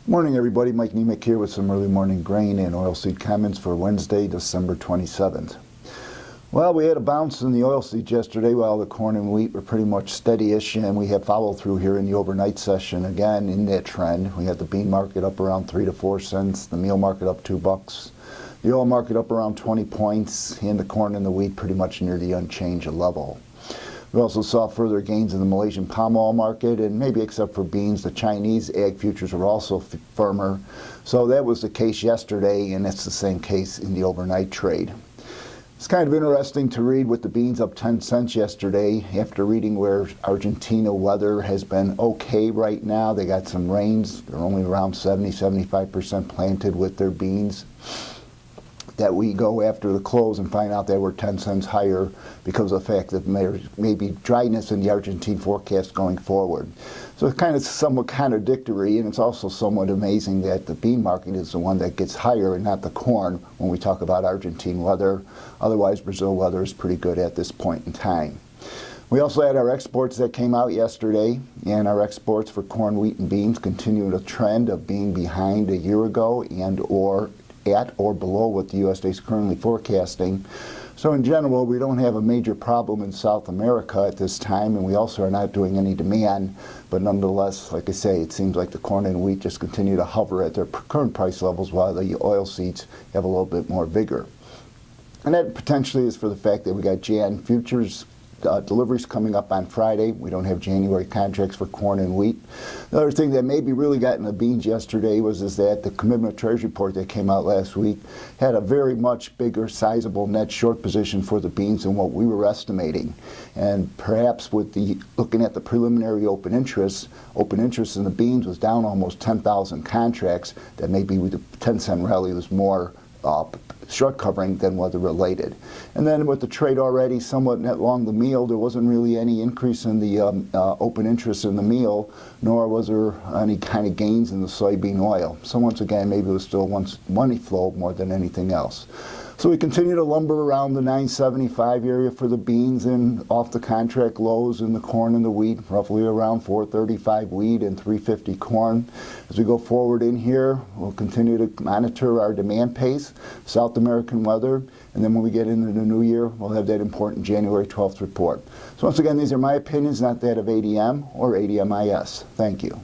Morning everybody, Mike Niemiec here with some early morning grain and oilseed comments for Wednesday, December 27th. Well, we had a bounce in the oilseed yesterday while the corn and wheat were pretty much steady-ish, and we have follow through here in the overnight session again in that trend. We had the bean market up around 3 to 4 cents, the meal market up $2, the oil market up around 20 points, and the corn and the wheat pretty much near the unchanged level. We also saw further gains in the Malaysian palm oil market, and maybe except for beans, the Chinese ag futures were also firmer. So that was the case yesterday, and it's the same case in the overnight trade. It's kind of interesting to read with the beans up 10 cents yesterday after reading where Argentina weather has been okay right now. They got some rains. They're only around 70–75% planted with their beans. That we go after the close and find out that we're 10 cents higher because of the fact that there may be dryness in the Argentine forecast going forward. So it's kind of somewhat contradictory, and it's also somewhat amazing that the bean market is the one that gets higher and not the corn when we talk about Argentine weather. Otherwise, Brazil weather is pretty good at this point in time. We also had our exports that came out yesterday, and our exports for corn, wheat, and beans continue a trend of being behind a year ago and or at or below what the USDA is currently forecasting. So in general, we don't have a major problem in South America at this time, and we also are not doing any demand, but nonetheless, like I say, it seems like the corn and wheat just continue to hover at their current price levels while the oilseeds have a little bit more vigor. And that potentially is for the fact that we got Jan futures deliveries coming up on Friday. We don't have January contracts for corn and wheat. The other thing that maybe really got in the beans yesterday was that the commitment of trades report that came out last week had a very much bigger sizable net short position for the beans than what we were estimating. And perhaps with the looking at the preliminary open interest in the beans was down almost 10,000 contracts, that maybe with the 10-cent rally was more short covering than weather related. And then with the trade already somewhat net long the meal, there wasn't really any increase in the open interest in the meal, nor was there any kind of gains in the soybean oil. So once again, maybe it was still money flow more than anything else. So we continue to lumber around the 975 area for the beans and off the contract lows in the corn and the wheat, roughly around 435 wheat and 350 corn. As we go forward in here, we'll continue to monitor our demand pace, South American weather, and then when we get into the new year, we'll have that important January 12th report. So once again, these are my opinions, not that of ADM or ADMIS. Thank you.